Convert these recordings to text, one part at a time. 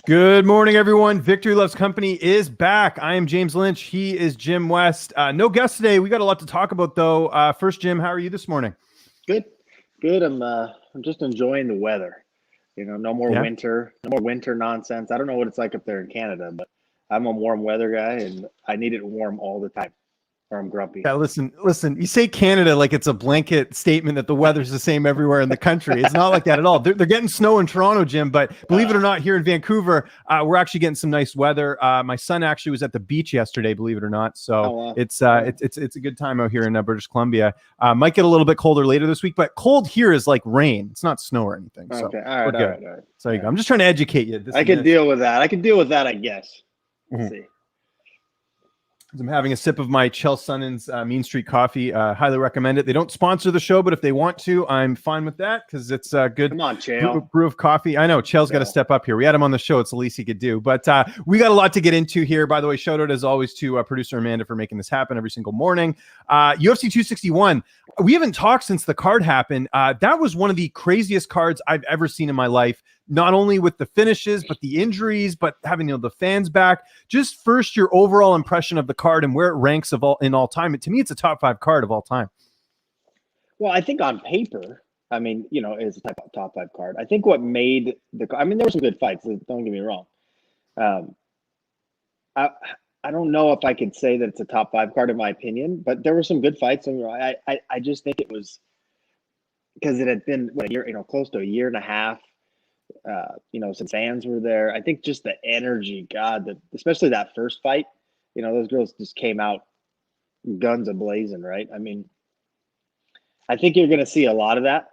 Good morning, everyone. Victory Loves Company is back. I am James Lynch. He is Jim West. No guest today. We got a lot to talk about, though. First, Jim, how are you this morning? Good. I'm just enjoying the weather. You know, no more winter nonsense. I don't know what it's like up there in Canada, but I'm a warm weather guy, and I need it warm all the time, or I'm grumpy. Yeah, listen. You say Canada like it's a blanket statement that the weather's the same everywhere in the country. It's not like that at all. They're getting snow in Toronto, Jim, but believe it or not, here in Vancouver, we're actually getting some nice weather. My son actually was at the beach yesterday, believe it or not. So it's a good time out here in British Columbia. Might get a little bit colder later this week, but cold here is like rain. It's not snow or anything. So okay, all right. So you go. I'm just trying to educate you. I can deal with that. I guess. Let's see. I'm having a sip of my Chel Sonnen's Mean Street coffee. Highly recommend it. They don't sponsor the show, but if they want to, I'm fine with that because it's a good brew of coffee. I know Chel's got to step up here. We had him on the show. It's the least he could do. But we got a lot to get into here. By the way, shout out as always to producer Amanda for making this happen every single morning. UFC 261. We haven't talked since the card happened. That was one of the craziest cards I've ever seen in my life. Not only with the finishes, but the injuries, but having the fans back. Just first, your overall impression of the card and where it ranks in all time. To me, it's a top 5 card of all time. Well, I think on paper, it's a top 5 card. I think what made there were some good fights. Don't get me wrong. I don't know if I could say that it's a top 5 card in my opinion, but there were some good fights. And I just think it was because it had been close to a year and a half. Since fans were there. I think just the energy, especially that first fight, those girls just came out guns a-blazing, right? I mean, I think you're going to see a lot of that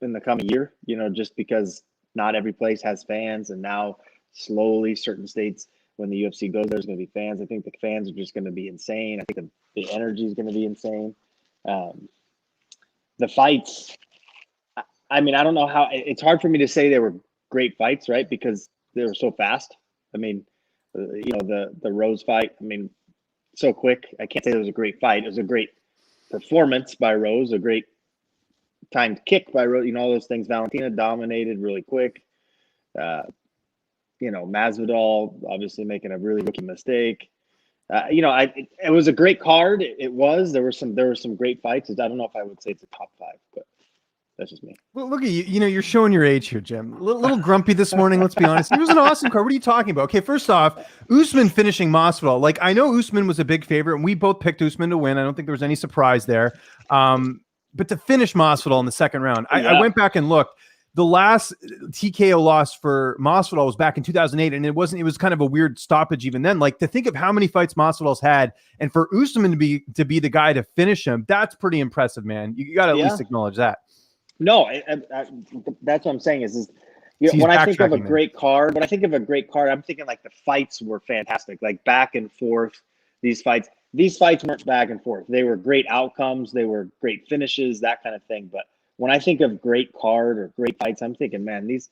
in the coming year, just because not every place has fans, and now slowly certain states, when the UFC goes, there's going to be fans. I think the fans are just going to be insane. I think the energy is going to be insane. The fights, I don't know how, it's hard for me to say they were great fights, right? Because they were so fast. The Rose fight, so quick. I can't say it was a great fight. It was a great performance by Rose, a great timed kick by Rose, all those things. Valentina dominated really quick. Masvidal obviously making a really rookie mistake. It was a great card. There were some great fights. I don't know if I would say it's a top 5, but that's just me. Well, look at you. You're showing your age here, Jim. A little grumpy this morning. Let's be honest. It was an awesome card. What are you talking about? Okay, first off, Usman finishing Masvidal. Like, I know Usman was a big favorite, and we both picked Usman to win. I don't think there was any surprise there. But to finish Masvidal in the second round, I went back and looked. The last TKO loss for Masvidal was back in 2008, and it was kind of a weird stoppage even then. Like, to think of how many fights Masvidal's had, and for Usman to be the guy to finish him, that's pretty impressive, man. You got to at least acknowledge that. No, that's what I'm saying is when I think of a great card, I'm thinking like the fights were fantastic, like back and forth. These fights weren't back and forth. They were great outcomes. They were great finishes, that kind of thing. But when I think of great card or great fights, I'm thinking, man, these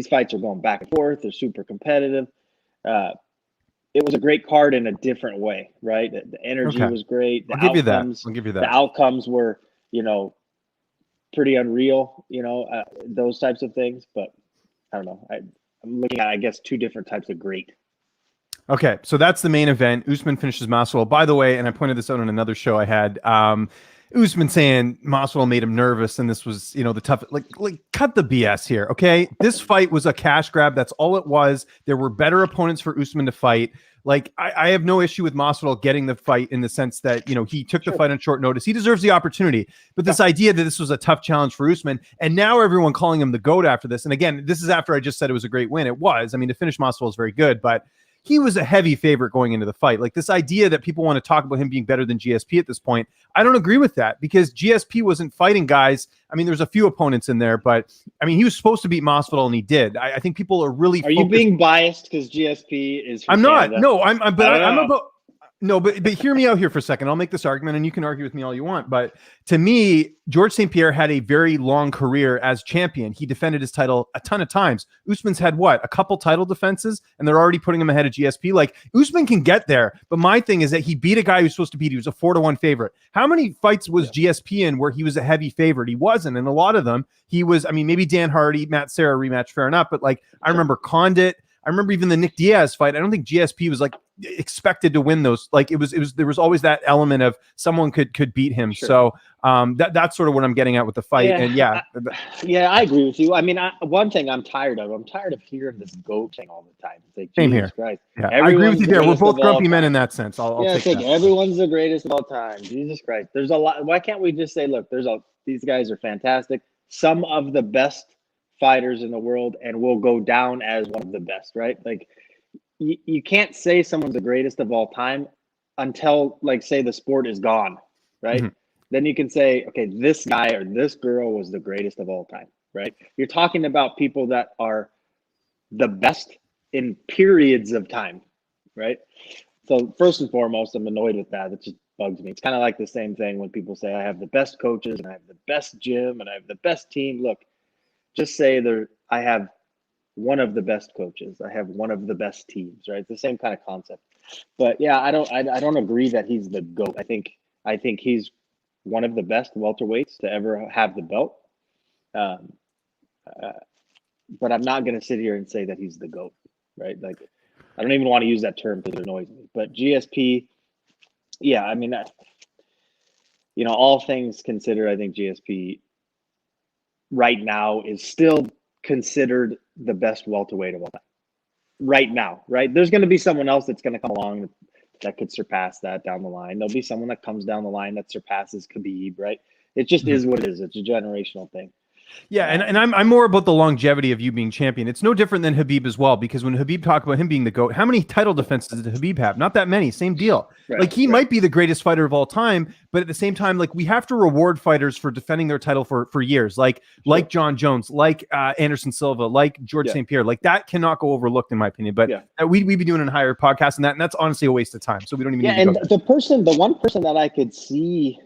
fights are going back and forth. They're super competitive. It was a great card in a different way, right? The energy was great. I'll give you that. The outcomes were, pretty unreal, those types of things. But I don't know. I'm looking at, I guess, 2 different types of great. Okay, so that's the main event. Usman finishes Masvidal. By the way, and I pointed this out on another show I had, Usman saying Masvidal made him nervous, and this was, the tough, like cut the BS here, okay? This fight was a cash grab. That's all it was. There were better opponents for Usman to fight. Like, I have no issue with Masvidal getting the fight in the sense that, he took the fight on short notice. He deserves the opportunity. But this idea that this was a tough challenge for Usman, and now everyone calling him the GOAT after this, and again, this is after I just said it was a great win. It was. To finish Masvidal is very good, but he was a heavy favorite going into the fight. Like, this idea that people want to talk about him being better than GSP at this point, I don't agree with that, because GSP wasn't fighting guys. There's a few opponents in there, but he was supposed to beat Masvidal, and he did. I think people are really. Are you being biased because GSP is? I'm not. No, I'm about. No, but hear me out here for a second. I'll make this argument, and you can argue with me all you want. But to me, George St. Pierre had a very long career as champion. He defended his title a ton of times. Usman's had a couple title defenses, and they're already putting him ahead of GSP. Like, Usman can get there, but my thing is that he beat a guy who's supposed to beat. He was a 4-1 favorite. How many fights was GSP in where he was a heavy favorite? He wasn't, and a lot of them he was. Maybe Dan Hardy, Matt Serra rematch, fair enough. But I remember Condit. I remember even the Nick Diaz fight. I don't think GSP was like expected to win those. Like there was always that element of someone could beat him. Sure. So that's sort of what I'm getting at with the fight. Yeah, And yeah, I agree with you. I mean, one thing I'm tired of hearing this GOAT thing all the time. It's like, same Jesus here. Christ. Yeah, I agree with you there. We're both grumpy men in that sense. I'll Yeah, take it's like that. everyone's the greatest of all time. Jesus Christ. There's a lot. Why can't we just say, look, these guys are fantastic. Some of the best fighters in the world, and will go down as one of the best, right? Like, you can't say someone's the greatest of all time until, like, say the sport is gone, right? Mhm. Then you can say, okay, this guy or this girl was the greatest of all time, right? You're talking about people that are the best in periods of time, right? So first and foremost, I'm annoyed with that. It just bugs me. It's kind of like the same thing when people say I have the best coaches and I have the best gym and I have the best team. Look, just say I have one of the best coaches. I have one of the best teams, right? It's the same kind of concept. But yeah, I don't agree that he's the GOAT. I think he's one of the best welterweights to ever have the belt. But I'm not going to sit here and say that he's the GOAT, right? Like, I don't even want to use that term because it annoys me. But GSP, yeah, I mean, all things considered, I think GSP right now is still considered the best welterweight of all time. Right now, right? There's going to be someone else that's going to come along that could surpass that down the line. There'll be someone that comes down the line that surpasses Khabib, right? It just is what it is. It's a generational thing. Yeah, and I'm more about the longevity of you being champion. It's no different than Khabib as well, because when Khabib talked about him being the GOAT, how many title defenses did Khabib have? Not that many. Same deal. Right, like, he might be the greatest fighter of all time, but at the same time, like, we have to reward fighters for defending their title for years, like John Jones, like Anderson Silva, like George St. Pierre. Like, that cannot go overlooked in my opinion. But we'd be doing a higher podcast than that, and that's honestly a waste of time. So we don't even need to go there. The one person that I could see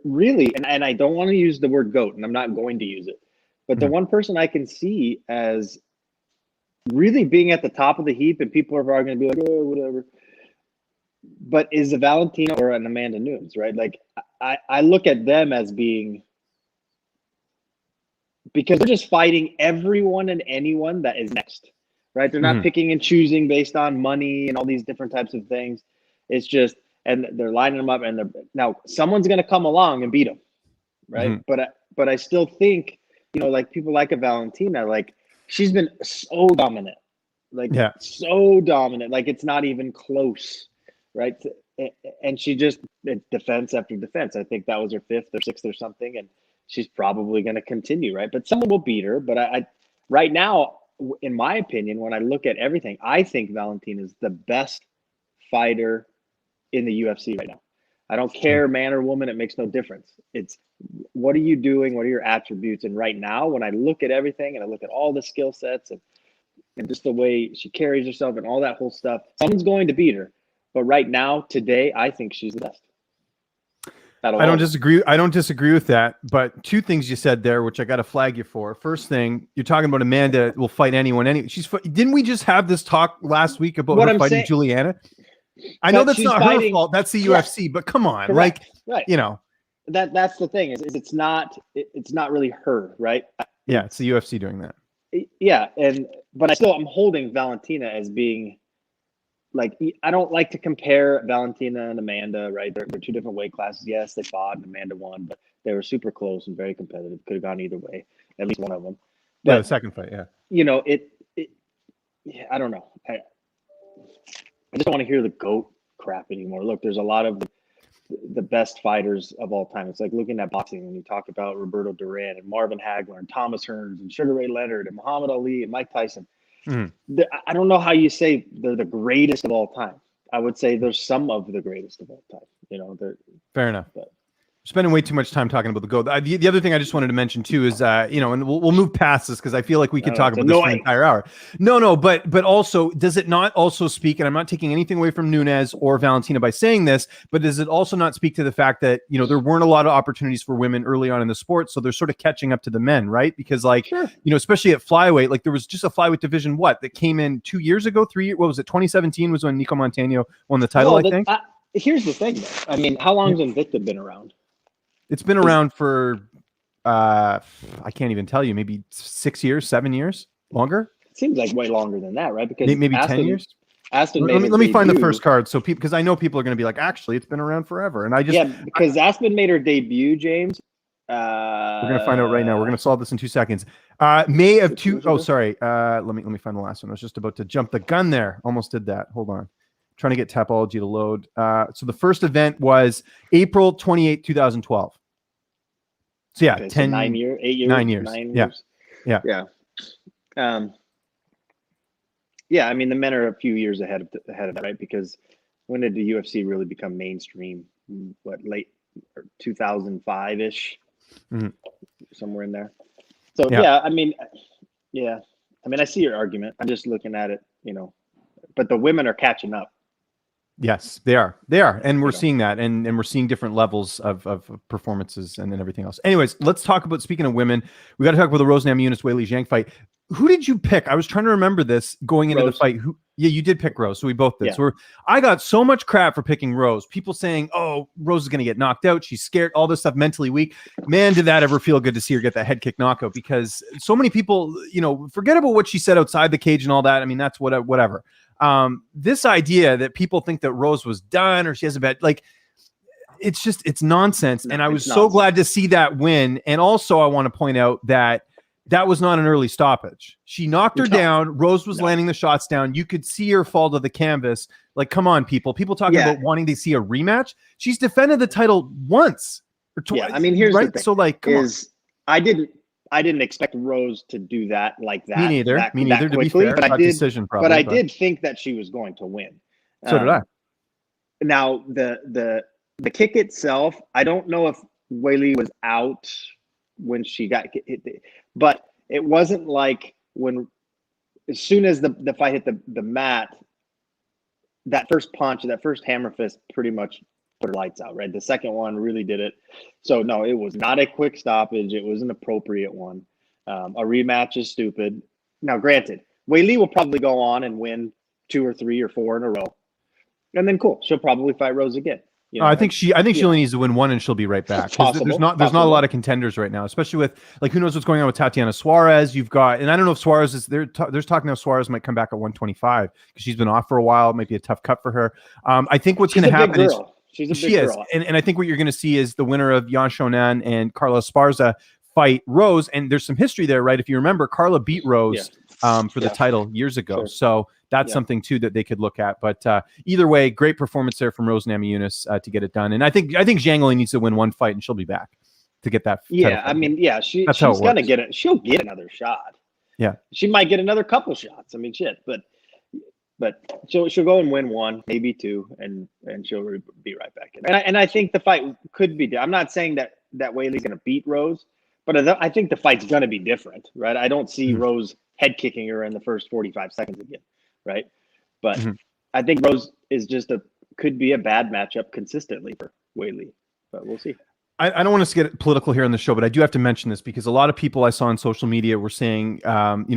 really, and I don't want to use the word GOAT, and I'm not going to use it, but the one person I can see as really being at the top of the heap, and people are going to be like, oh, whatever, but is a Valentina or an Amanda Nunes, right? Like, I look at them as being, because they're just fighting everyone and anyone that is next, right? They're not picking and choosing based on money and all these different types of things. It's just, and they're lining them up, and now someone's going to come along and beat them, right? But I still think, like, people like a Valentina, like, she's been so dominant, like so dominant, like, it's not even close, right? And she just defense after defense. I think that was her 5th or 6th or something, and she's probably going to continue, right? But someone will beat her. But I right now, in my opinion, when I look at everything, I think Valentina is the best fighter in the UFC right now. I don't care, man or woman, it makes no difference. It's, what are you doing? What are your attributes? And right now, when I look at everything and I look at all the skill sets and just the way she carries herself and all that whole stuff, someone's going to beat her. But right now, today, I think she's the best. I don't disagree with that. But two things you said there, which I got to flag you for. First thing, you're talking about Amanda will fight anyone. Didn't we just have this talk last week about her fighting Juliana? I know that's not her fault. That's the UFC. But come on, right. That's the thing is it's not really her, right? Yeah, it's the UFC doing that. Yeah, but I'm holding Valentina as being, like, I don't like to compare Valentina and Amanda, right? They're 2 different weight classes. Yes, they fought and Amanda won, but they were super close and very competitive. Could have gone either way, at least one of them. But, the second fight, I don't know. I just don't want to hear the GOAT crap anymore. Look, there's a lot of the best fighters of all time. It's like looking at boxing when you talk about Roberto Duran and Marvin Hagler and Thomas Hearns and Sugar Ray Leonard and Muhammad Ali and Mike Tyson. I don't know how you say they're the greatest of all time. I would say there's some of the greatest of all time. Fair enough. But spending way too much time talking about the GOAT. The other thing I just wanted to mention too is, and we'll move past this because I feel like we could talk about this for an entire hour. No, but also, does it not also speak, and I'm not taking anything away from Nunes or Valentina by saying this, but does it also not speak to the fact that, there weren't a lot of opportunities for women early on in the sport, so they're sort of catching up to the men, right? Because especially at flyweight, like there was just a flyweight division, that came in 2 years ago, 3 years, what was it, 2017 was when Nico Montano won the title, I think? Here's the thing, though. I mean, how long has Invicta been around? It's been around for, I can't even tell you, maybe 6 years, 7 years, longer. seems like way longer than that, right? Because maybe 10 years. Aspen Let made me her find the debut- first card, so people, because I know people are going to be like, actually, it's been around forever, and I just because Aspen made her debut, James. We're gonna find out right now. We're gonna solve this in 2 seconds. May of two. Oh, sorry. Let me find the last one. I was just about to jump the gun there. Almost did that. Hold on. Trying to get Tapology to load. So the first event was April 28, 2012. So yeah, Okay, 10, so 9 years, 8 years, 9 years. 9 Yeah. years. Yeah. Yeah. I mean, the men are a few years ahead of that, right? Because when did the UFC really become mainstream? What, late 2005 ish, somewhere in there. So yeah, I mean, I see your argument. I'm just looking at it, but the women are catching up. Yes, they are, and we're seeing that, and we're seeing different levels of performances and everything else. Anyways, let's talk about, speaking of women, we got to talk about the Rose Namajunas Weili Zhang fight. Who did you pick? I was trying to remember this going into the fight. Yeah, you did pick Rose, so we both did. Yeah. So I got so much crap for picking Rose. People saying, "Oh, Rose is going to get knocked out. She's scared. All this stuff, mentally weak." Man, did that ever feel good to see her get that head kick knockout? Because so many people, forget about what she said outside the cage and all that. I mean, that's whatever. This idea that people think that Rose was done or she has a bad, it's nonsense. And I was so glad to see that win. And also I want to point out that was not an early stoppage. She knocked her down. Rose was landing the shots down. You could see her fall to the canvas. Like, come on, people talking about wanting to see a rematch. She's defended the title once or twice. Yeah, I mean, here's the thing. So come on. I didn't expect Rose to do that like that. Me neither. That to quickly, be fair, but I did. Decision probably, but I did think that she was going to win. So did I. Now the kick itself, I don't know if Weili was out when she got hit, but it wasn't like as soon as the fight hit the mat, that first punch, that first hammer fist, pretty much put her lights out, right? The second one really did it. So no, it was not a quick stoppage. It was an appropriate one. A rematch is stupid. Now, granted, Weili will probably go on and win 2 or 3 or 4 in a row, and then cool, she'll probably fight Rose again. I think she only needs to win one and she'll be right back. There's not a lot of contenders right now, especially with who knows what's going on with Tatiana Suarez. You've got, and I don't know if Suarez is there. There's talk now Suarez might come back at 125 because she's been off for a while. It might be a tough cut for her. I think what's going to happen is she's a big girl. And I think what you're going to see is the winner of Yan Shonan and Carla Esparza fight Rose. And there's some history there, right? If you remember, Carla beat Rose for the title years ago. Sure. So that's something too that they could look at. But either way, great performance there from Rose Namajunas to get it done. And I think Zhang only needs to win one fight and she'll be back to get that. Yeah, I mean, she's gonna get it. She'll get another shot. Yeah, she might get another couple shots. I mean, but she'll go and win one, maybe 2, and she'll be right back in. And I think the fight could be. I'm not saying that Weili's gonna beat Rose, but I think the fight's gonna be different, right? I don't see Rose head kicking her in the first 45 seconds again. Right. But I think Rose is could be a bad matchup consistently for Weili, but we'll see. I don't want us to get political here on the show, but I do have to mention this because a lot of people I saw on social media were saying,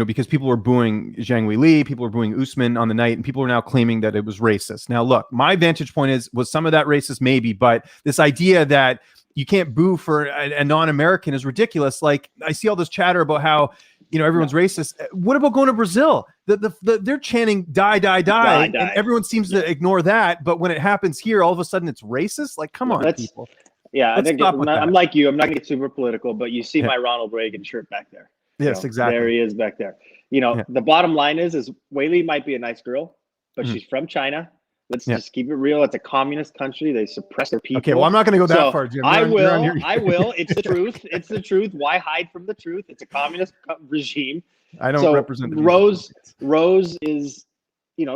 because people were booing Zhang Weili, people were booing Usman on the night, and people are now claiming that it was racist. Now, look, my vantage point was some of that racist? Maybe, but this idea that you can't boo for a non-American is ridiculous. Like, I see all this chatter about how, everyone's racist. What about going to Brazil? They're chanting die, die, die, and everyone seems to ignore that. But when it happens here, all of a sudden it's racist. Like, come on, people. Yeah, I think I'm like you. I'm not going to get super political, but you see my Ronald Reagan shirt back there. Yes, exactly. There he is back there. The bottom line is Weili might be a nice girl, but she's from China. Let's just keep it real. It's a communist country. They suppress their people. Okay, well, I'm not going to go that far, Jim. I will. It's the truth. It's the truth. Why hide from the truth? It's a communist regime. I don't represent the Rose is,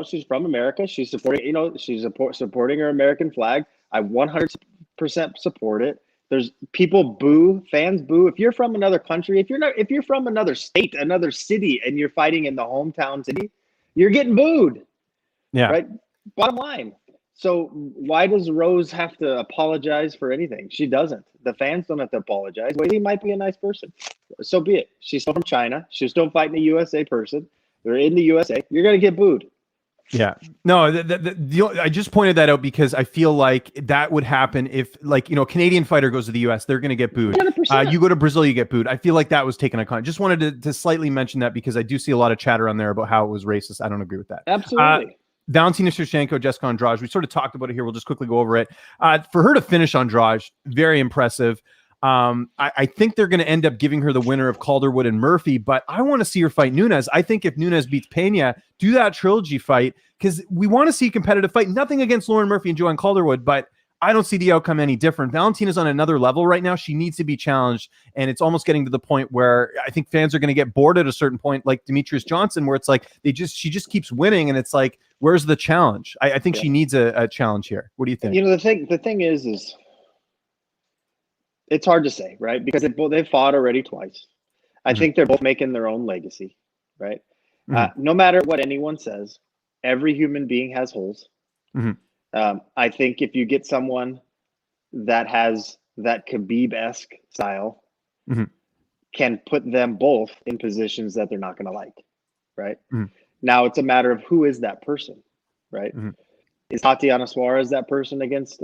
she's from America. She's supporting, she's supporting her American flag. I 100% support it. There's people fans boo. If you're from another country, if you're from another state, another city, and you're fighting in the hometown city, you're getting booed. Yeah. Right. Bottom line. So why does Rose have to apologize for anything? She doesn't. The fans don't have to apologize. Weili might be a nice person. So be it. She's still from China. She's still fighting a USA person. They're in the USA. You're going to get booed. Yeah. No, I just pointed that out because I feel like that would happen if, like, a Canadian fighter goes to the US, they're going to get booed. 100%. You go to Brazil, you get booed. I feel like that was taken on. Just wanted to slightly mention that because I do see a lot of chatter on there about how it was racist. I don't agree with that. Absolutely. Valentina Shevchenko, Jessica Andrade. We sort of talked about it here. We'll just quickly go over it. For her to finish Andrade, very impressive. I think they're going to end up giving her the winner of Calderwood and Murphy, but I want to see her fight Nunes. I think if Nunes beats Pena, do that trilogy fight, because we want to see a competitive fight. Nothing against Lauren Murphy and Joanne Calderwood, but I don't see the outcome any different. Valentina's on another level right now. She needs to be challenged, and it's almost getting to the point where I think fans are going to get bored at a certain point, like Demetrius Johnson, where it's like she just keeps winning, and it's like, where's the challenge? I think she needs a challenge here. What do you think? The thing is it's hard to say, right? Because they've fought already twice. I think they're both making their own legacy, right? No matter what anyone says, every human being has holes. I think if you get someone that has that Khabib-esque style, can put them both in positions that they're not going to like, right? Now it's a matter of who is that person, right? Is Tatiana Suarez that person against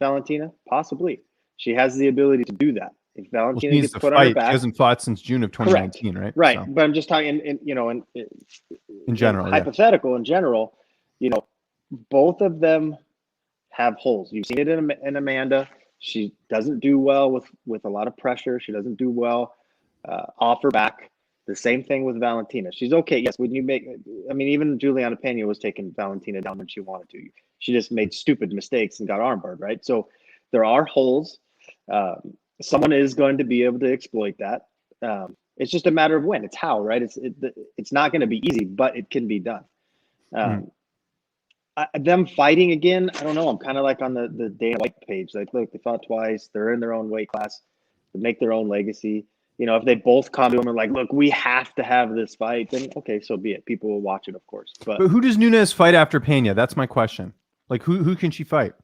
Valentina? Possibly. She has the ability to do that. If Valentina gets put on her back, she hasn't fought since June of 2019, right? Right. So. But I'm just talking in general, hypothetical in general, both of them have holes. You've seen it in Amanda. She doesn't do well with a lot of pressure. She doesn't do well off her back. The same thing with Valentina. She's okay. Yes, even Juliana Pena was taking Valentina down when she wanted to. She just made stupid mistakes and got armbarred, right? So there are holes. Someone is going to be able to exploit that. It's just a matter of when. It's how, right? It's not going to be easy, but it can be done. Them fighting again, I don't know. I'm kind of like on the Dana White page. Like, look, they fought twice. They're in their own weight class. They make their own legacy. If they both come to him and like, look, we have to have this fight, then okay, so be it. People will watch it, of course. But who does Nunes fight after Pena? That's my question. Like, who can she fight?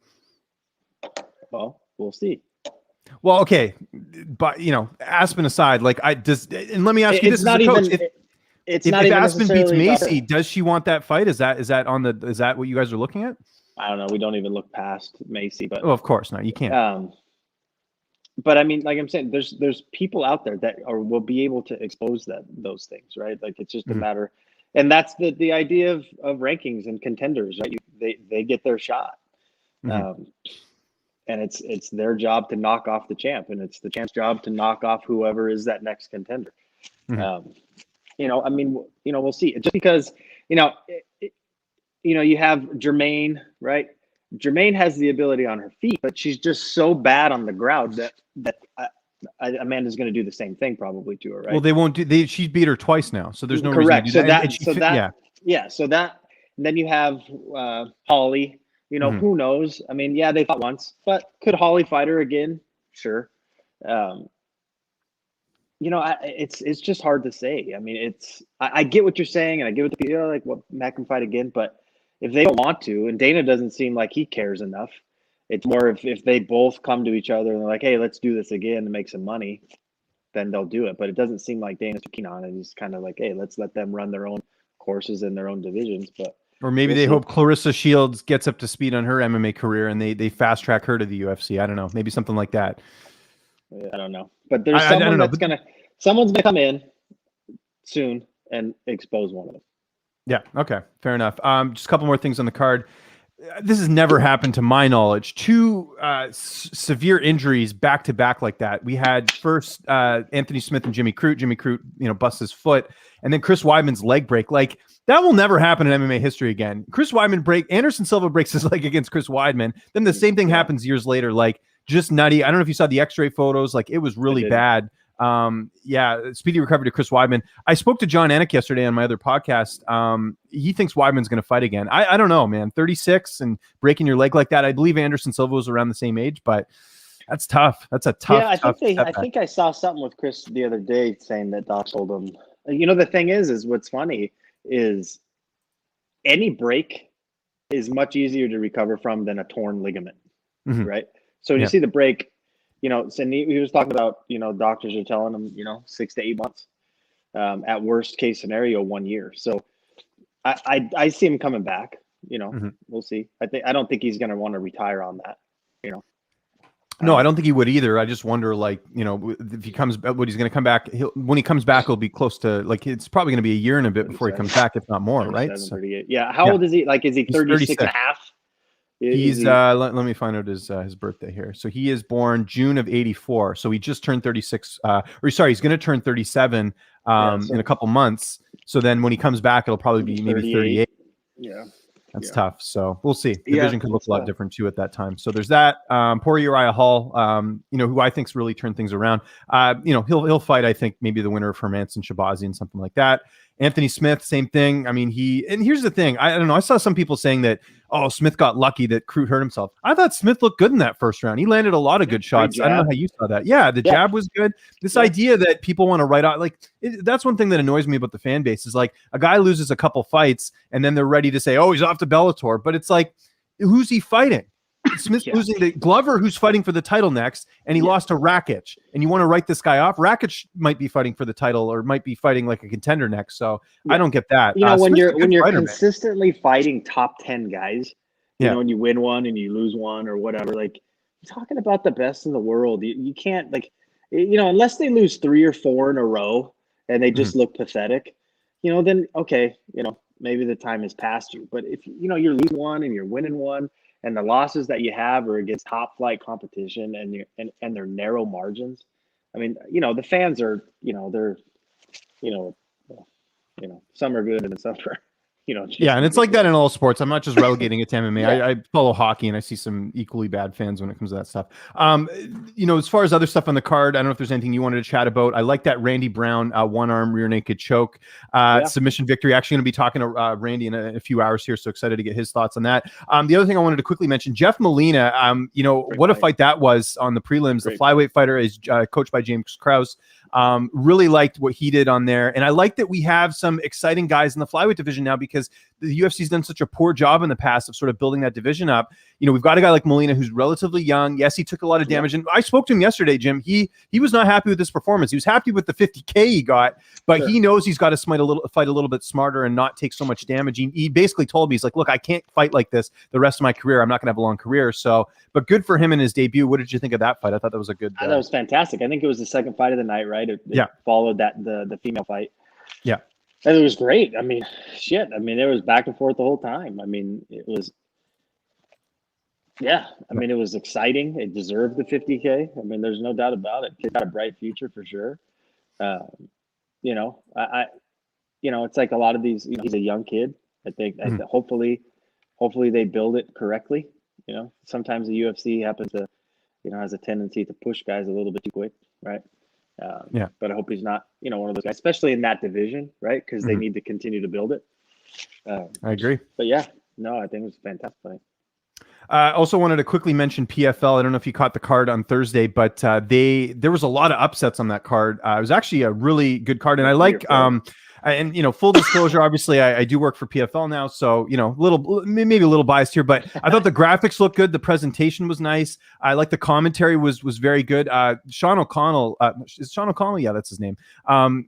Well, we'll see. Well, okay, but Aspen aside, like and let me ask you this: not as a coach, even. If Aspen beats Macy, does she want that fight? Is that what you guys are looking at? I don't know. We don't even look past Macy, but of course not. You can't. But I mean, like I'm saying, there's people out there that will be able to expose those things, right? Like it's just a matter, and that's the idea of rankings and contenders, right? They get their shot, and it's their job to knock off the champ, and it's the champ's job to knock off whoever is that next contender. We'll see. Just because you have Jermaine, right? Jermaine has the ability on her feet, but she's just so bad on the ground that Amanda's going to do the same thing probably to her, right? Well, they won't do. She's beat her twice now, so there's no correct. reason to do So that. And then you have Holly. Who knows? I mean, yeah, they fought once, but could Holly fight her again? Sure. It's just hard to say. I mean, I get what you're saying, and I get what the people like. What Matt can fight again, but if they don't want to, and Dana doesn't seem like he cares enough, it's more if they both come to each other and they're like, hey, let's do this again to make some money, then they'll do it. But it doesn't seem like Dana's too keen on it. He's kind of like, hey, let's let them run their own courses in their own divisions. Or maybe they hope Clarissa Shields gets up to speed on her MMA career and they fast track her to the UFC. I don't know. Maybe something like that. I don't know. But there's someone's gonna come in soon and expose one of them. Yeah. Okay. Fair enough. Just a couple more things on the card. This has never happened to my knowledge. Two severe injuries back to back like that. We had first Anthony Smith and Jimmy Crute. Jimmy Crute, busts his foot, and then Chris Weidman's leg break. Like that will never happen in MMA history again. Anderson Silva breaks his leg against Chris Weidman. Then the same thing happens years later. Like just nutty. I don't know if you saw the X-ray photos. Like it was really bad. Speedy recovery to Chris Weidman. I spoke to John Anik yesterday on my other podcast. He thinks Weidman's going to fight again. I don't know, man. 36 and breaking your leg like that. I believe Anderson Silva was around the same age, but that's tough. That's a tough. Yeah, I think I saw something with Chris the other day saying that Doc told him. The thing is what's funny is any break is much easier to recover from than a torn ligament, right? So when you see the break. So he was talking about, doctors are telling him, 6 to 8 months, at worst case scenario, 1 year. So I see him coming back. Mhm. We'll see. I don't think he's going to want to retire on that. You know. No, I don't think he would either. I just wonder, like, if he comes, what he's going to come back. When he comes back, he'll be close to, like, it's probably going to be a year and a bit before he comes back, if not more, right? 37, So, 38. Yeah. How yeah, old is he? Like, is he he's 36 and 36. a half? He's he, let me find out his birthday here. So he is born June of 84. So he just turned 36. Or sorry, he's going to turn 37 in a couple months. So then when he comes back, it'll probably be maybe 38. Yeah. That's tough. So we'll see. Yeah, Division could look a lot different too at that time. So there's that. Poor Uriah Hall, who I think's really turned things around. He'll fight, I think, maybe the winner of Hermanson Shabazi and something like that. Anthony Smith, same thing. I mean, and here's the thing. I don't know. I saw some people saying that, oh, Smith got lucky that Crute hurt himself. I thought Smith looked good in that first round. He landed a lot of good shots. I don't know how you saw that. Yeah, the jab was good. This idea that people want to write out, like, that's one thing that annoys me about the fan base is, like, a guy loses a couple fights and then they're ready to say, oh, he's off to Bellator. But it's like, who's he fighting? Smith's losing to Glover, who's fighting for the title next, and he lost to Rakic. And you want to write this guy off? Rakic might be fighting for the title or might be fighting like a contender next. So I don't get that. When you're consistently fighting top 10 guys, and you win one and you lose one or whatever, like, you're talking about the best in the world. You can't, like, unless they lose 3 or 4 in a row and they just look pathetic, then okay, maybe the time has passed you. But if you're losing one and you're winning one, and the losses that you have are against top flight competition and they're narrow margins. I mean, the fans are, they're, some are good and some are, and it's like that in all sports. I'm not just relegating it to MMA. I follow hockey and I see some equally bad fans when it comes to that stuff. As far as other stuff on the card, I don't know if there's anything you wanted to chat about. I like that Randy Brown one arm rear naked choke submission victory. Actually going to be talking to Randy in a few hours here, so excited to get his thoughts on that. The other thing I wanted to quickly mention, Jeff Molina, what a fight that was on the prelims. The flyweight fighter is coached by James Krause. Really liked what he did on there. And I like that we have some exciting guys in the flyweight division now, because the UFC's done such a poor job in the past of sort of building that division up. We've got a guy like Molina who's relatively young. Yes, he took a lot of damage. And I spoke to him yesterday, Jim. He was not happy with this performance. He was happy with the 50K he got, but he knows he's got to fight a little bit smarter and not take so much damage. He basically told me, he's like, look, I can't fight like this the rest of my career. I'm not going to have a long career. So, but good for him in his debut. What did you think of that fight? I thought that was a good. I thought it was fantastic. I think it was the second fight of the night, right? It followed the female fight. Yeah. And it was great. I mean, shit. I mean, it was back and forth the whole time. I mean, it was. Yeah, I mean, it was exciting. It deserved the 50K. I mean, there's no doubt about it. Kid got a bright future for sure. It's like a lot of these. He's a young kid. I think hopefully they build it correctly. Sometimes the UFC happens to, has a tendency to push guys a little bit too quick, right? But I hope he's not, one of those guys, especially in that division, right? Because they need to continue to build it. I agree. But I think it was fantastic. Also wanted to quickly mention PFL. I don't know if you caught the card on Thursday, but there was a lot of upsets on that card. It was actually a really good card, and I like full disclosure, obviously I do work for PFL now, so maybe a little biased here, but I thought the graphics looked good, the presentation was nice. I like the commentary was very good. Sean O'Connell, is Sean O'Connell? Yeah, that's his name.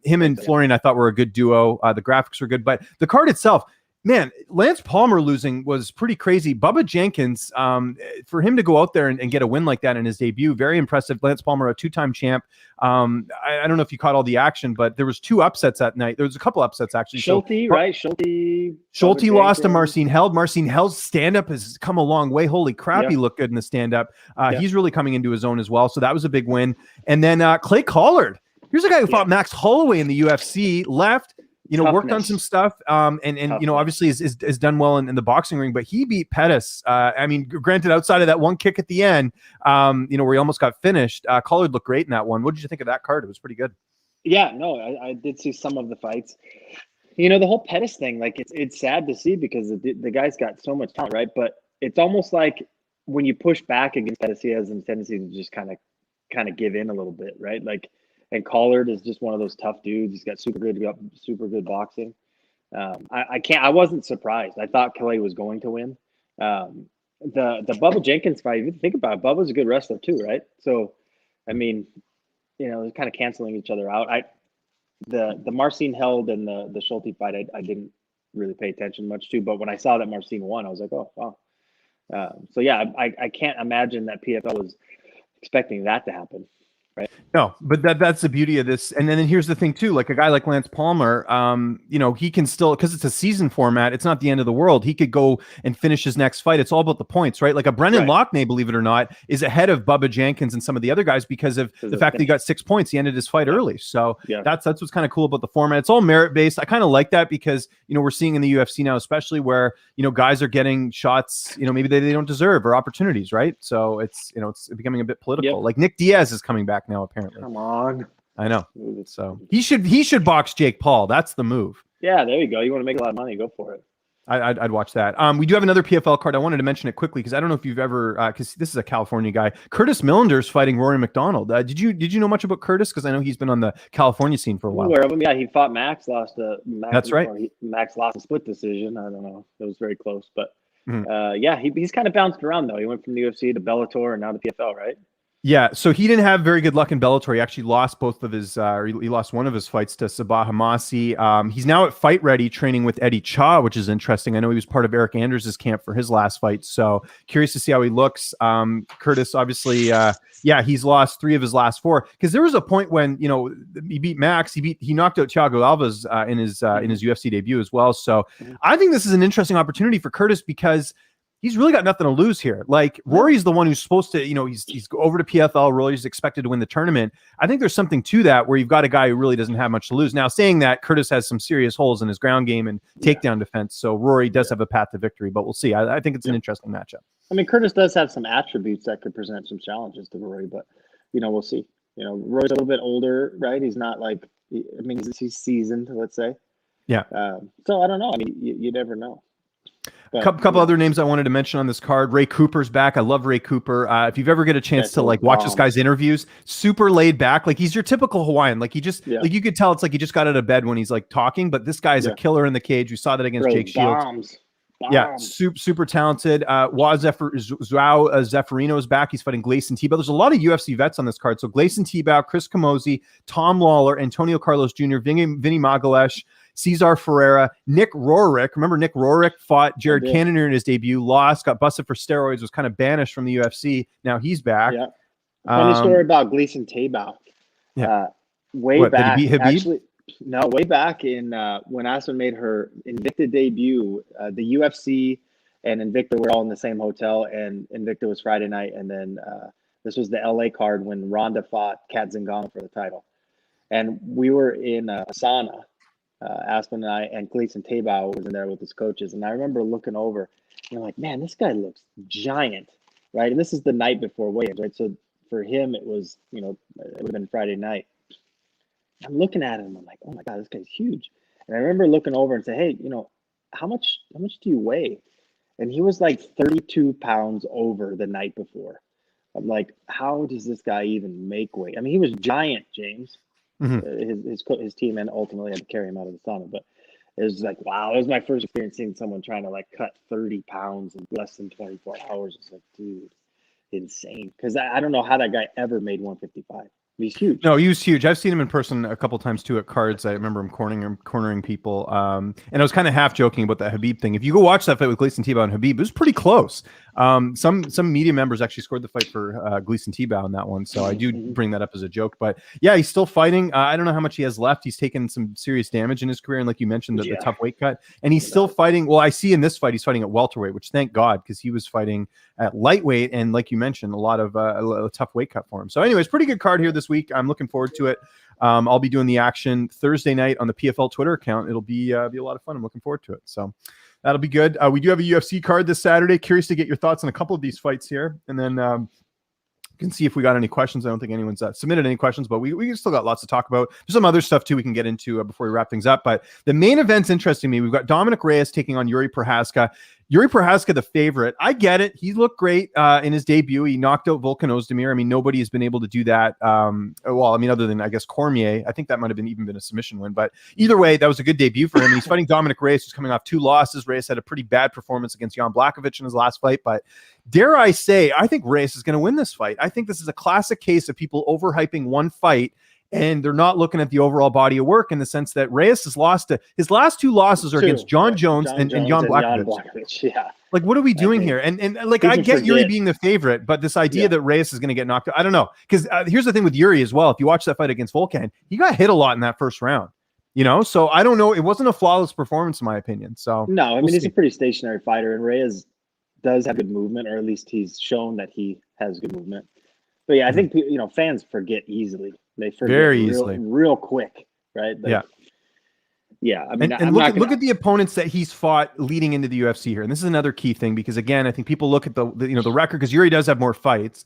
Him and Florian I thought were a good duo. The graphics were good, but the card itself. Man, Lance Palmer losing was pretty crazy. Bubba Jenkins, for him to go out there and get a win like that in his debut, very impressive. Lance Palmer, a 2-time champ. I don't know if you caught all the action, but there was 2 upsets that night. There was a couple upsets, actually. Schulte, right? Schulte lost to Marcin Held. Marcin Held's stand-up has come a long way. Holy crap, he looked good in the stand-up. He's really coming into his own as well, so that was a big win. And then Clay Collard. Here's a guy who fought Max Holloway in the UFC, left, worked on some stuff, and obviously is done well in the boxing ring, but he beat Pettis. I mean, granted, outside of that one kick at the end, where he almost got finished, Collard looked great in that one. What did you think of that card? It was pretty good. Yeah, no, I did see some of the fights. The whole Pettis thing, like it's sad to see because the guy's got so much talent, right? But it's almost like when you push back against Pettis, he has a tendency to just kind of give in a little bit, right? Like. And Collard is just one of those tough dudes. He's got super good boxing. I wasn't surprised. I thought Clay was going to win. The Bubba Jenkins fight, if you think about it, Bubba's a good wrestler too, right? So, I mean, they're kind of canceling each other out. The Marcin Held and the Schulte fight, I didn't really pay attention much to. But when I saw that Marcin won, I was like, oh, wow. So yeah, I can't imagine that PFL was expecting that to happen. Right. No, but that's the beauty of this. And then here's the thing too, like a guy like Lance Palmer, he can still, because it's a season format, it's not the end of the world. He could go and finish his next fight. It's all about the points, right? Like a Brendan Loughnane, believe it or not, is ahead of Bubba Jenkins and some of the other guys because of the fact that he got 6 points. He ended his fight early. So that's what's kind of cool about the format. It's all merit based. I kind of like that because, we're seeing in the UFC now, especially where, guys are getting shots, maybe they don't deserve, or opportunities, right? So it's becoming a bit political. Like Nick Diaz is coming back now, apparently. Come on. I know. So he should box Jake Paul. That's the move. Yeah, there you go. You want to make a lot of money, go for it. I'd watch that. We do have another PFL card. I wanted to mention it quickly because I don't know if you've ever, because this is a California guy. Curtis Millender's fighting Rory McDonald. Did you know much about Curtis? Because I know he's been on the California scene for a while. Aware of him. Yeah, he fought Max, lost to Max. That's right. Max lost a split decision. I don't know. It was very close, but he's kind of bounced around though. He went from the UFC to Bellator and now to PFL, right? Yeah, so he didn't have very good luck in Bellator. He actually lost both of his, he lost one of his fights to Sabah Hamasi. He's now at Fight Ready training with H.E.A.T, which is interesting. I know he was part of Eric Anders' camp for his last fight, so curious to see how he looks. Curtis, obviously, he's lost 3 of his last 4 because there was a point when he beat Max, he knocked out Thiago Alves in his UFC debut as well. So I think this is an interesting opportunity for Curtis because he's really got nothing to lose here. Like Rory's the one who's supposed to, he's over to PFL. Rory's expected to win the tournament. I think there's something to that where you've got a guy who really doesn't have much to lose. Now, saying that, Curtis has some serious holes in his ground game and takedown defense. So Rory does have a path to victory, but we'll see. I think it's an interesting matchup. I mean, Curtis does have some attributes that could present some challenges to Rory, but we'll see. Rory's a little bit older, right? He's not like, he's seasoned, let's say. Yeah. So I don't know. I mean, you never know. A couple other names I wanted to mention on this card. Ray Cooper's back. I love Ray Cooper. If you've ever get a chance to watch this guy's interviews, super laid back. Like he's your typical Hawaiian. Like he just like you could tell it's like he just got out of bed when he's like talking. But this guy is a killer in the cage. We saw that against Jake Shields. Yeah, super talented. Zhao Zeffirino is back. He's fighting Gleison Tebow. There's a lot of UFC vets on this card. So Gleison Tebow, Chris Camozzi, Tom Lawler, Antonio Carlos Jr., Vinny Magalesh, Cesar Ferreira, Nick Roerick. Remember Nick Roerick fought Jared Cannonier in his debut, lost, got busted for steroids, was kind of banished from the UFC. Now he's back. Yeah. Funny story about Gleison Tebow. Yeah. Way back, actually. No, way back in when Aspen made her Invicta debut, the UFC and Invicta were all in the same hotel, and Invicta was Friday night, and then this was the LA card when Ronda fought Kat Zingano for the title, and we were in a sauna. Aspen and I and Gleison Tebow was in there with his coaches, and I remember looking over and I'm like, man, this guy looks giant, right? And this is the night before weigh-ins, right? So for him, it was it would have been Friday night. I'm looking at him. I'm like, oh my God, this guy's huge. And I remember looking over and say, hey, how much do you weigh? And he was like 32 pounds over the night before. I'm like, how does this guy even make weight? I mean, he was giant, James. His team and ultimately had to carry him out of the sauna. But it was like, wow, it was my first experience seeing someone trying to cut 30 pounds in less than 24 hours. It's like, dude, insane. Because I don't know how that guy ever made 155. He's huge. No, he was huge. I've seen him in person a couple times too at cards. I remember him cornering people. And I was kind of half joking about that Khabib thing. If you go watch that fight with Gleison Tebow and Khabib, it was pretty close. Some media members actually scored the fight for Gleison Tebow in that one. So I do bring that up as a joke. But yeah, he's still fighting. I don't know how much he has left. He's taken some serious damage in his career. And like you mentioned, the tough weight cut. And he's still fighting. Well, I see in this fight, he's fighting at welterweight, which thank God, because he was fighting at lightweight. And like you mentioned, a lot of a tough weight cut for him. So anyways, pretty good card here this week. I'm looking forward to it. I'll be doing the action Thursday night on the PFL Twitter account. It'll be a lot of fun. I'm looking forward to it. So that'll be good. We do have a UFC card this Saturday. Curious to get your thoughts on a couple of these fights here. And then you can see if we got any questions. I don't think anyone's submitted any questions, but we still got lots to talk about. There's some other stuff too we can get into before we wrap things up. But the main event's interesting to me. We've got Dominic Reyes taking on Yuri Prochazka. Yuri Prochazka, the favorite. I get it. He looked great in his debut. He knocked out Volkan Ozdemir. I mean, nobody has been able to do that. Other than, I guess, Cormier. I think that might have even been a submission win. But either way, that was a good debut for him. And he's fighting Dominic Reyes, who's coming off 2 losses. Reyes had a pretty bad performance against Jan Blachowicz in his last fight. But dare I say, I think Reyes is going to win this fight. I think this is a classic case of people overhyping one fight and they're not looking at the overall body of work in the sense that Reyes has lost his last two losses are against John Jones and Jan Blachowicz. Yeah. Like, what are we doing here? And like, I get Yuri being the favorite, but this idea that Reyes is going to get knocked out, I don't know. Because here's the thing with Yuri as well. If you watch that fight against Volkan, he got hit a lot in that first round. So I don't know. It wasn't a flawless performance, in my opinion. So no, I mean, he's a pretty stationary fighter, and Reyes does have good movement, or at least he's shown that he has good movement. But yeah, I think fans forget easily. They forget very easily, real quick, right? Like, yeah. I mean, and look at the opponents that he's fought leading into the UFC here, and this is another key thing because again, I think people look at the record because Yuri does have more fights.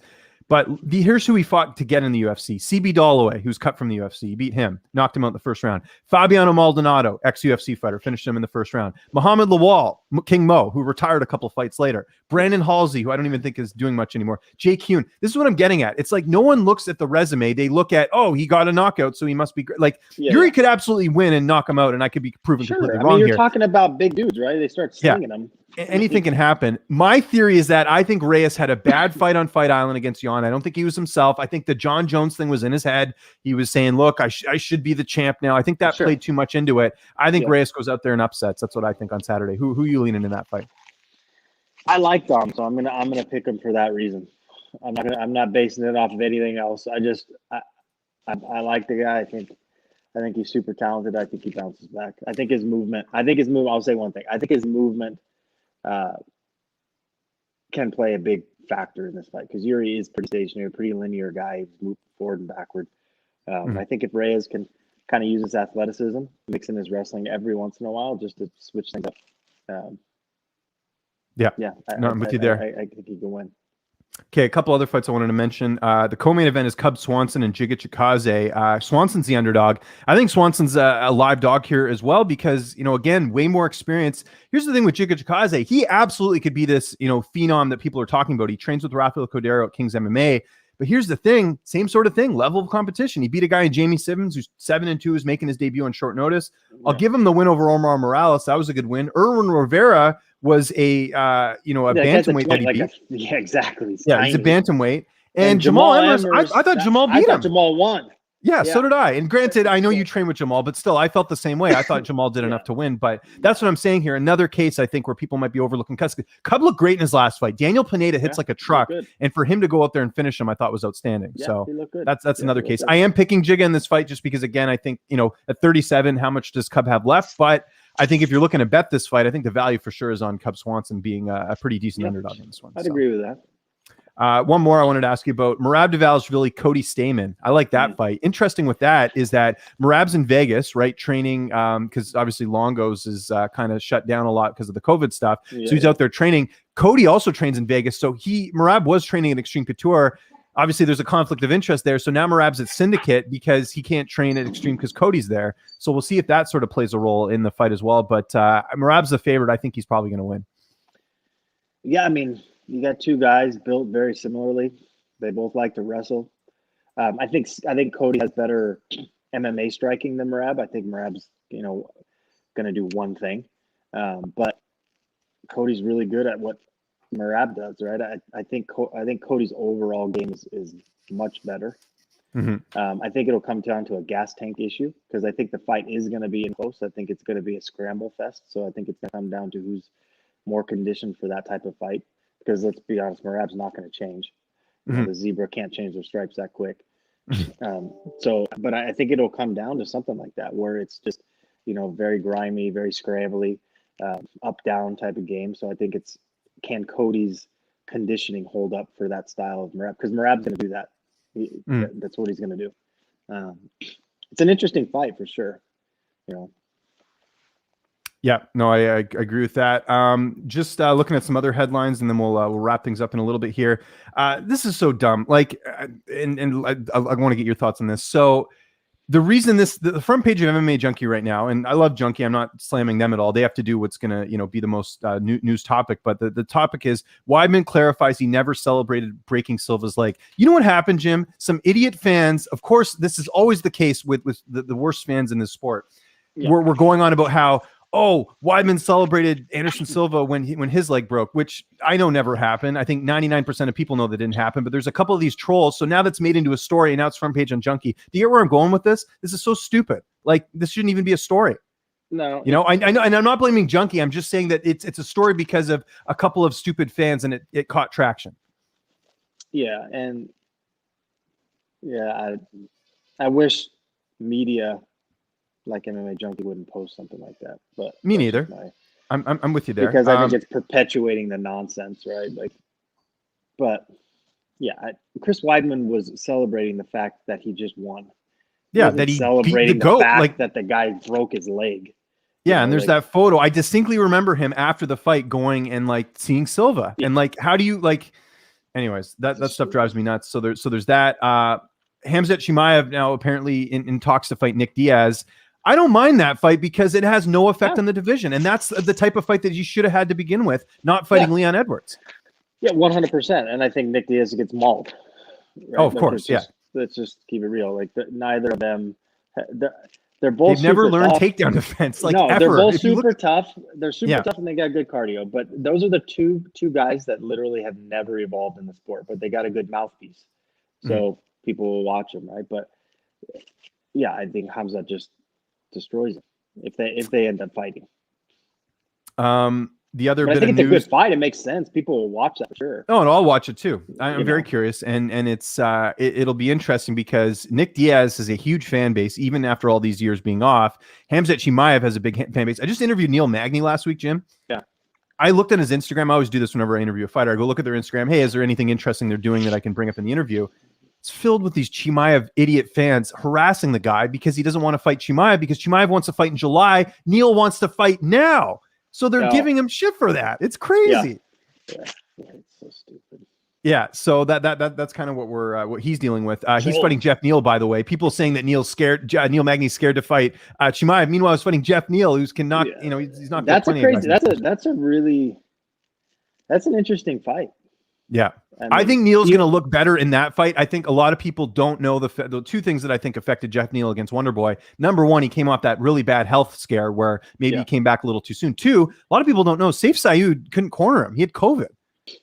But here's who he fought to get in the UFC. CB Dalloway, who's cut from the UFC. He beat him, knocked him out in the first round. Fabiano Maldonado, ex-UFC fighter, finished him in the first round. Muhammad Lawal, King Mo, who retired a couple fights later. Brandon Halsey, who I don't even think is doing much anymore. Jake Kuhn. This is what I'm getting at. It's like no one looks at the resume. They look at, he got a knockout, so he must be great. Like, Yuri could absolutely win and knock him out, and I could be proven completely wrong here. You're talking about big dudes, right? They start slinging them. Anything can happen. My theory is that I think Reyes had a bad fight on Fight Island against Jan. I don't think he was himself. I think the John Jones thing was in his head. He was saying, look, I should be the champ now. I think that played too much into it. I think Reyes goes out there and upsets. That's what I think on Saturday. Who you leaning in that fight? I like Dom, so I'm gonna pick him for that reason. I'm not basing it off of anything else. I like the guy. I think he's super talented. I think he bounces back. I think his movement. I'll say one thing. I think his movement can play a big factor in this fight because Yuri is pretty stationary, pretty linear guy. He's moved forward and backward. I think if Reyes can kind of use his athleticism, mix in his wrestling every once in a while just to switch things up. I'm with you there. I think he can win. Okay, a couple other fights I wanted to mention. The co-main event is Cub Swanson and Giga Chikadze. Swanson's the underdog. I think Swanson's a live dog here as well because, again, way more experience. Here's the thing with Giga Chikadze. He absolutely could be this, phenom that people are talking about. He trains with Rafael Cordero at King's MMA. But here's the thing, same sort of thing, level of competition. He beat a guy in Jamie Simmons who's 7-2, is making his debut on short notice. I'll give him the win over Omar Morales. That was a good win. Erwin Rivera was a bantamweight that he beat. Exactly. He's a bantamweight. And Jamal Emmers, I thought Jamal beat him. Jamal won. Yeah, so did I. And granted, I know you train with Jamal, but still, I felt the same way. I thought Jamal did enough to win, but that's what I'm saying here. Another case, I think, where people might be overlooking. Cub looked great in his last fight. Daniel Pineda hits like a truck, and for him to go out there and finish him, I thought was outstanding. So that's another case. I am picking Giga in this fight just because, again, I think, at 37, how much does Cub have left? But I think if you're looking to bet this fight, I think the value for sure is on Cub Swanson being a pretty decent underdog in this one. I'd agree with that. One more I wanted to ask you about Merab Dvalishvili, Cody Stamann. I like that fight. Interesting with that is that Merab's in Vegas, right? Training, because obviously Longos is kind of shut down a lot because of the COVID stuff. So he's out there training. Cody also trains in Vegas. So Merab was training at Extreme Couture. Obviously, there's a conflict of interest there. So now Merab's at Syndicate because he can't train at Extreme because Cody's there. So we'll see if that sort of plays a role in the fight as well. But Merab's the favorite. I think he's probably going to win. Yeah, I mean, you got two guys built very similarly. They both like to wrestle. I think Cody has better MMA striking than Merab. I think Merab's going to do one thing, but Cody's really good at what Merab does. Right? I think Cody's overall game is much better. I think it'll come down to a gas tank issue because I think the fight is going to be in close. I think it's going to be a scramble fest. So I think it's going to come down to who's more conditioned for that type of fight. Because let's be honest, Merab's not going to change. The zebra can't change their stripes that quick. But I think it'll come down to something like that, where it's just, very grimy, very scrambly, up down type of game. So I think can Cody's conditioning hold up for that style of Merab? Because Merab's going to do that. That's what he's going to do. It's an interesting fight for sure. Yeah, no, I agree with that. Just looking at some other headlines, and then we'll wrap things up in a little bit here. This is so dumb. Like, and I want to get your thoughts on this. So, the reason the front page of MMA Junkie right now, and I love Junkie. I'm not slamming them at all. They have to do what's gonna, be the most news topic. But the topic is Weidman clarifies he never celebrated breaking Silva's leg. You know what happened, Jim? Some idiot fans. Of course, this is always the case with the worst fans in this sport. We're going on about how. Oh, Weidman celebrated Anderson Silva when his leg broke, which I know never happened. I think 99% of people know that didn't happen, but there's a couple of these trolls. So now that's made into a story, and now it's front page on Junkie. Do you get where I'm going with this? This is so stupid. Like, this shouldn't even be a story. No, You know, I know, and I'm not blaming Junkie. I'm just saying that it's a story because of a couple of stupid fans, and it caught traction. Yeah, and yeah, I wish media like MMA Junkie wouldn't post something like that. But Me neither. I'm with you there because I think it's perpetuating the nonsense, right? Like, but yeah, Chris Weidman was celebrating the fact that he just won. Yeah, that he celebrating beat the GOAT, fact like that the guy broke his leg. Yeah, and there's that photo. I distinctly remember him after the fight going and like seeing Silva, and like, how do you like? Anyways, that stuff drives me nuts. So there's that. Khamzat Chimaev now apparently in talks to fight Nick Diaz. I don't mind that fight because it has no effect on the division, and that's the type of fight that you should have had to begin with, not fighting Leon Edwards. Yeah, 100%. And I think Nick Diaz gets mauled. Right? Oh, of course, Let's just keep it real. Like neither of them. They're both. They've never learned takedown defense. Like, no, ever. they're both super tough. They're super tough, and they got good cardio. But those are the two guys that literally have never evolved in the sport. But they got a good mouthpiece, so people will watch them, right? But yeah, I think Khamzat just destroys them if they end up fighting. The other but bit I think of it's news, a good fight. It makes sense. People will watch that for sure. Oh, and I'll watch it too. I'm very curious, and it's it'll be interesting because Nick Diaz has a huge fan base even after all these years being off. Khamzat Chimaev has a big fan base. I just interviewed Neil Magny last week, Jim. Yeah. I looked at his Instagram. I always do this whenever I interview a fighter. I go look at their Instagram. Hey, is there anything interesting they're doing that I can bring up in the interview? It's filled with these Chimaev idiot fans harassing the guy because he doesn't want to fight Chimaev because Chimaev wants to fight in July. Neil wants to fight now. So they're giving him shit for that. It's crazy. Yeah, it's so stupid. Yeah, so that's kind of what he's dealing with. He's fighting Jeff Neal, by the way. People saying that Neil Magny's scared to fight Chimaev. Meanwhile, he's fighting Jeff Neal, who's cannot, he's not. That's a crazy. That's an interesting fight. Yeah, I think Neal's going to look better in that fight. I think a lot of people don't know the two things that I think affected Jeff Neal against Wonderboy. Number one, he came off that really bad health scare where maybe he came back a little too soon. Two, a lot of people don't know Saif Saud couldn't corner him. He had COVID.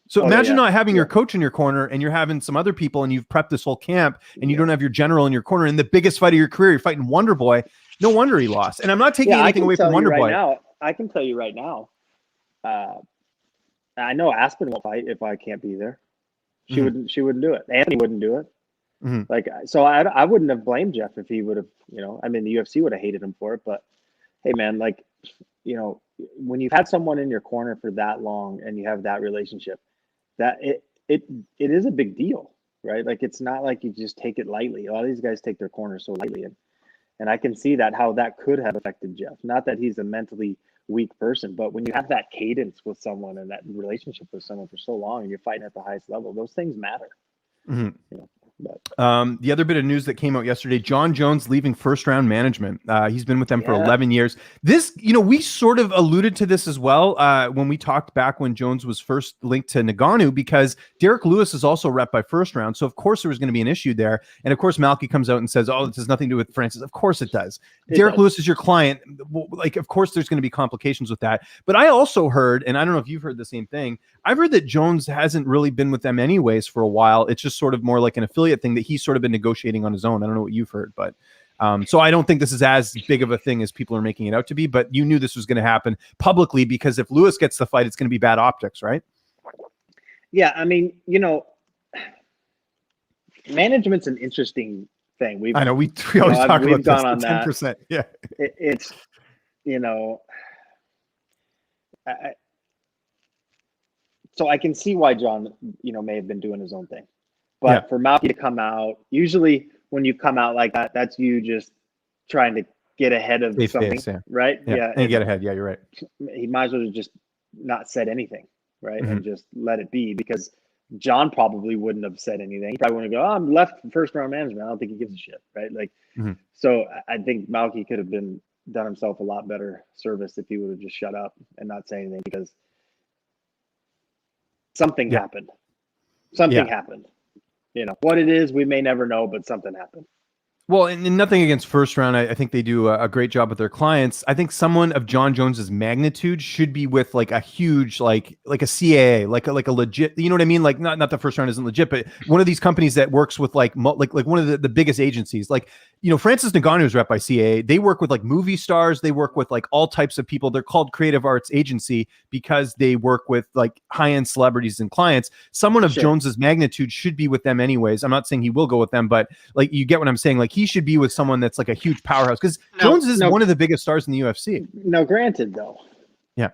So imagine not having your coach in your corner and you're having some other people and you've prepped this whole camp and you don't have your general in your corner in the biggest fight of your career. You're fighting Wonderboy. No wonder he lost. And I'm not taking anything away from Wonderboy. I can tell you right now. I know Aspen won't fight if I can't be there. She wouldn't do it. Anthony wouldn't do it. Like, so I wouldn't have blamed Jeff if he would have, I mean, the UFC would have hated him for it, but hey man, like, when you've had someone in your corner for that long and you have that relationship, that it is a big deal, right? Like, it's not like you just take it lightly. A lot of these guys take their corner so lightly, and I can see how that could have affected Jeff. Not that he's a mentally weak person, but when you have that cadence with someone and that relationship with someone for so long and you're fighting at the highest level, those things matter. The other bit of news that came out yesterday, John Jones leaving First Round Management. He's been with them for 11 years. This, we sort of alluded to this as well when we talked back when Jones was first linked to Ngannou, because Derek Lewis is also rep by First Round. So of course there was going to be an issue there. And of course Malky comes out and says, oh, this has nothing to do with Francis. Of course it does. Derek Lewis is your client. Like, of course there's going to be complications with that. But I also heard, and I don't know if you've heard the same thing, I've heard that Jones hasn't really been with them anyways for a while. It's just sort of more like an affiliate thing that he's sort of been negotiating on his own. I don't know what you've heard, but so I don't think this is as big of a thing as people are making it out to be, but you knew this was going to happen publicly because if Lewis gets the fight, it's going to be bad optics, right? Yeah. I mean, management's an interesting thing. I know we always talk about this, on 10%. Yeah. It's, so I can see why John, may have been doing his own thing. But for Malky to come out, usually when you come out like that, that's you just trying to get ahead of something, right? Yeah. And get ahead. Yeah, you're right. He might as well have just not said anything, right? And just let it be, because John probably wouldn't have said anything. He probably wouldn't go, I'm left First Round Management. I don't think he gives a shit, right? Like, so I think Malky could have done himself a lot better service if he would have just shut up and not say anything, because something happened. Something happened. What it is, we may never know, but something happened. Well, and nothing against first round. I think they do a great job with their clients. I think someone of John Jones's magnitude should be with like a huge, like a CAA, like a legit. You know what I mean? Like not the first round isn't legit, but one of these companies that works with like one of the biggest agencies. Like, you know, Francis Ngannou is rep by CAA. They work with like movie stars. They work with like all types of people. They're called Creative Arts Agency because they work with like high end celebrities and clients. Someone of Jones's magnitude should be with them anyways. I'm not saying he will go with them, but like you get what I'm saying. Like he should be with someone that's like a huge powerhouse because Jones is one of the biggest stars in the UFC. Now, granted, though, yeah,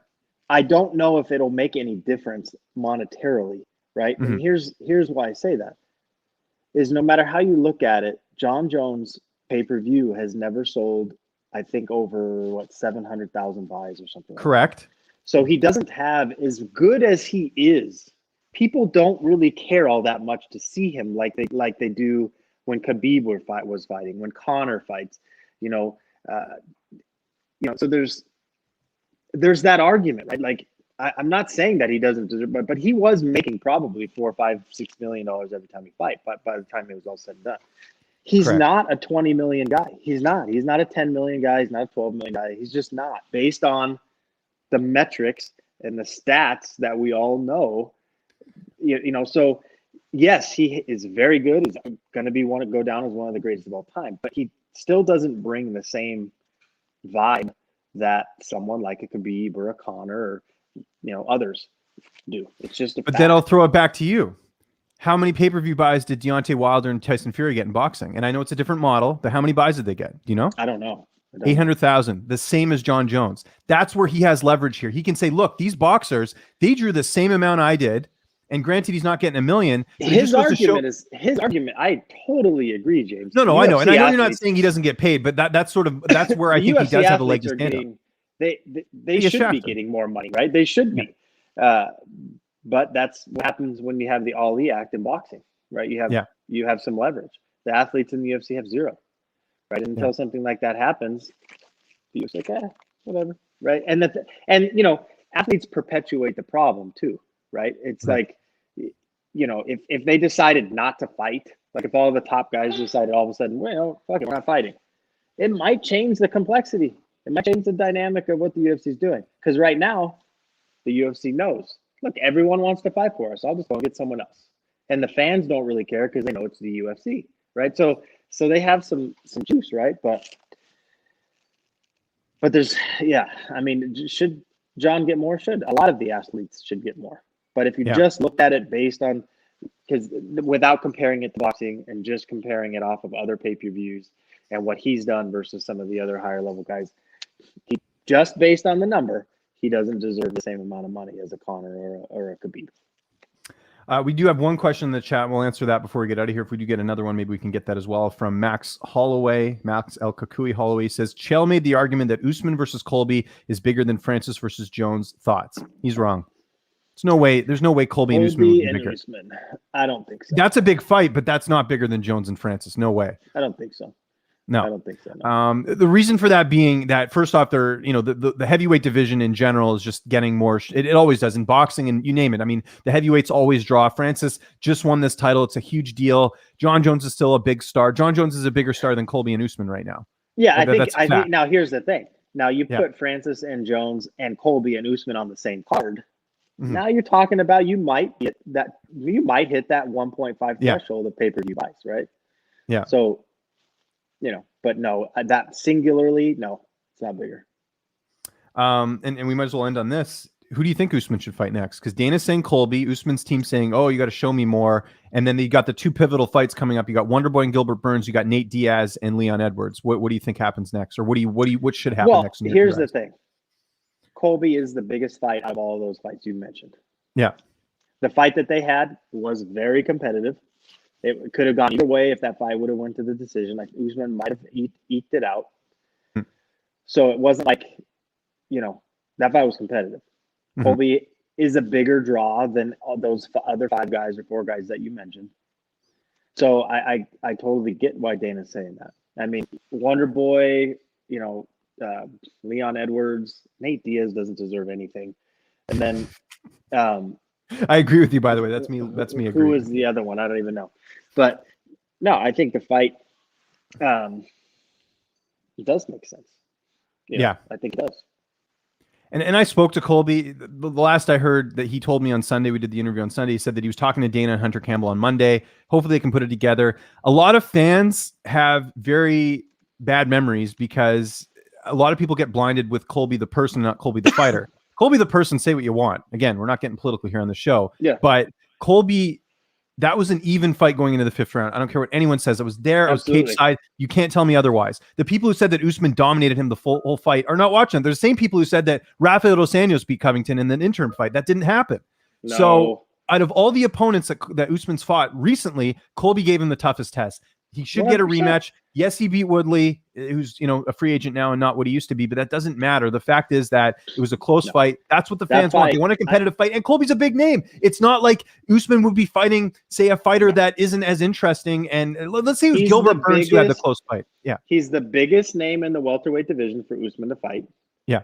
I don't know if it'll make any difference monetarily, right? Mm-hmm. And here's why I say that is no matter how you look at it, John Jones pay-per-view has never sold, I think, over 700,000 buys or something. Correct. Like that. So he doesn't have, as good as he is, people don't really care all that much to see him like they do when Khabib was fighting, when Conor fights, so there's that argument, right? Like I'm not saying that he doesn't deserve, but he was making probably $4, $5, $6 million every time he fight. But by the time it was all said and done, he's not a 20 million guy. He's not a 10 million guy. He's not a 12 million guy. He's just not, based on the metrics and the stats that we all know. So yes, he is very good. He's going to go down as one of the greatest of all time, but he still doesn't bring the same vibe that someone like a Khabib or a Conor or others do. It's just but then I'll throw it back to you. How many pay-per-view buys did Deontay Wilder and Tyson Fury get in boxing? And I know it's a different model, but how many buys did they get? Do you know? I don't know. 800,000, the same as John Jones. That's where he has leverage here. He can say, look, these boxers, they drew the same amount I did. And granted, he's not getting $1 million. His argument. I totally agree, James. No, I know. And I know you're not saying he doesn't get paid, but that's where I think he does have a leg to stand on. They should be getting more money, right? They should be. But that's what happens when you have the Ali Act in boxing, right? You have some leverage. The athletes in the UFC have zero, right? And until something like that happens, the UFC's like, whatever, right? And athletes perpetuate the problem too, right? It's like, if they decided not to fight, like if all the top guys decided all of a sudden, well, fuck it, we're not fighting, it might change the complexity. It might change the dynamic of what the UFC is doing. Because right now, the UFC knows, look, everyone wants to fight for us. I'll just go and get someone else. And the fans don't really care because they know it's the UFC, right? So they have some juice, right? But there's, should John get more? A lot of the athletes should get more. But if you just looked at it based on, because without comparing it to boxing and just comparing it off of other pay-per-views and what he's done versus some of the other higher level guys, just based on the number, he doesn't deserve the same amount of money as a Conor or a Khabib. We do have one question in the chat. We'll answer that before we get out of here. If we do get another one, maybe we can get that as well from Max Holloway. Max El Kakui Holloway says, Chael made the argument that Usman versus Colby is bigger than Francis versus Jones. Thoughts? He's wrong. There's no way Colby and Usman would be bigger. Usman. I don't think so. That's a big fight, but that's not bigger than Jones and Francis. No way. I don't think so. No, I don't think so. No. The reason for that being that first off, they're the heavyweight division in general is just getting more. It always does in boxing and you name it. I mean, the heavyweights always draw. Francis just won this title. It's a huge deal. John Jones is still a big star. John Jones is a bigger star than Colby and Usman right now. Yeah, I think now here's the thing. Now you put Francis and Jones and Colby and Usman on the same card. Mm-hmm. Now you're talking about you might hit that 1.5 threshold of pay-per-view buys, right? Yeah. So, but no, that singularly, no, it's not bigger. And we might as well end on this. Who do you think Usman should fight next? Because Dana's saying Colby, Usman's team saying, oh, you got to show me more. And then you got the two pivotal fights coming up. You got Wonderboy and Gilbert Burns. You got Nate Diaz and Leon Edwards. What do you think happens next? Or what should happen next? Here's the thing. Colby is the biggest fight out of all of those fights you mentioned. Yeah. The fight that they had was very competitive. It could have gone either way if that fight would have went to the decision. Like Usman might have eked it out. So it wasn't like, that fight was competitive. Mm-hmm. Colby is a bigger draw than all those other 5 guys or 4 guys that you mentioned. So I totally get why Dana's saying that. I mean, Wonderboy, Leon Edwards, Nate Diaz doesn't deserve anything. And then I agree with you, by the way. That's me. Who was the other one? I don't even know. But no, I think the fight It does make sense. Yeah. I think it does. And I spoke to Colby. The last I heard that he told me on Sunday, we did the interview on Sunday, he said that he was talking to Dana and Hunter Campbell on Monday. Hopefully they can put it together. A lot of fans have very bad memories because a lot of people get blinded with Colby the person, not Colby the fighter. Colby the person, say what you want. Again, we're not getting political here on the show. Yeah. But Colby, that was an even fight going into the 5th round. I don't care what anyone says. I was there. Absolutely. I was cage side. You can't tell me otherwise. The people who said that Usman dominated him the whole fight are not watching. They're the same people who said that Rafael dos Anjos beat Covington in an interim fight. That didn't happen. No. So out of all the opponents that Usman's fought recently, Colby gave him the toughest test. He should 100%. get a rematch. Yes, he beat Woodley, who's a free agent now and not what he used to be, but that doesn't matter. The fact is that it was a close fight. That's what the fans want. They want a competitive fight, and Colby's a big name. It's not like Usman would be fighting, say, a fighter that isn't as interesting. And let's say it was Gilbert Burns who had the close fight. Yeah, he's the biggest name in the welterweight division for Usman to fight. Yeah,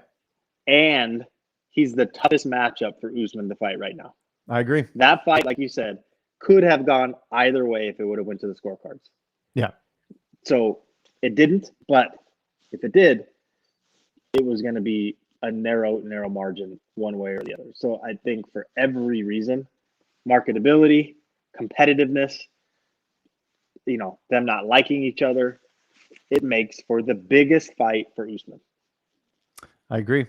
and he's the toughest matchup for Usman to fight right now. I agree. That fight, like you said, could have gone either way if it would have went to the scorecards. Yeah. So it didn't, but if it did, it was going to be a narrow margin one way or the other. So I think for every reason, marketability, competitiveness, them not liking each other, it makes for the biggest fight for Usman. I agree.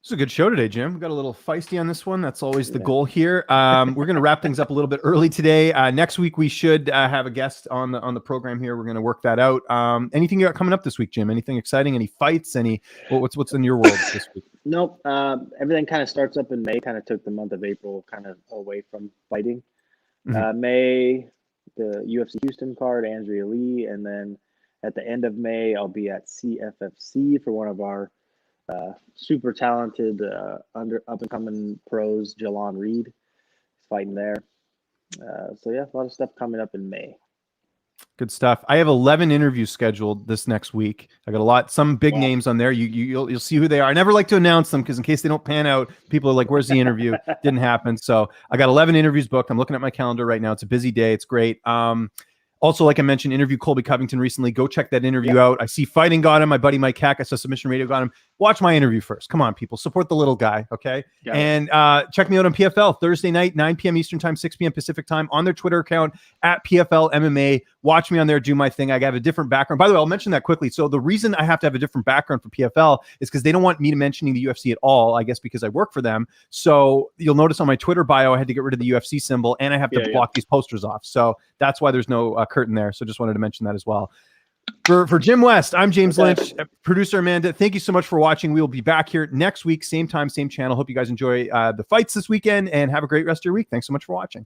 This is a good show today, Jim. We got a little feisty on this one. That's always the goal here. We're going to wrap things up a little bit early today. Next week we should have a guest on the program here. We're going to work that out. Anything you got coming up this week, Jim? Anything exciting? Any fights? What's in your world this week? Nope. Everything kind of starts up in May. Kind of took the month of April kind of away from fighting. May, the UFC Houston card, Andrea Lee, and then at the end of May I'll be at CFFC for one of our super talented up and coming pros, Jalon Reed. He's fighting there. So yeah, a lot of stuff coming up in May. Good stuff. I have 11 interviews scheduled this next week. I got some big names on there. You'll see who they are. I never like to announce them because in case they don't pan out, people are like, "Where's the interview?" Didn't happen. So I got 11 interviews booked. I'm looking at my calendar right now. It's a busy day. It's great. Also, like I mentioned, interviewed Colby Covington recently. Go check that interview out. I see Fighting got him. My buddy Mike Hack, I saw Submission Radio got him. Watch my interview first. Come on, people. Support the little guy, okay? Yeah. And check me out on PFL Thursday night, 9 p.m. Eastern Time, 6 p.m. Pacific Time on their Twitter account at PFL MMA. Watch me on there, do my thing. I have a different background. By the way, I'll mention that quickly. So the reason I have to have a different background for PFL is because they don't want me to mentioning the UFC at all, I guess because I work for them. So you'll notice on my Twitter bio, I had to get rid of the UFC symbol and I have to block these posters off. So that's why there's no curtain there. So just wanted to mention that as well. For Jim West, I'm James Lynch, producer Amanda. Thank you so much for watching. We will be back here next week, same time, same channel. Hope you guys enjoy the fights this weekend and have a great rest of your week. Thanks so much for watching.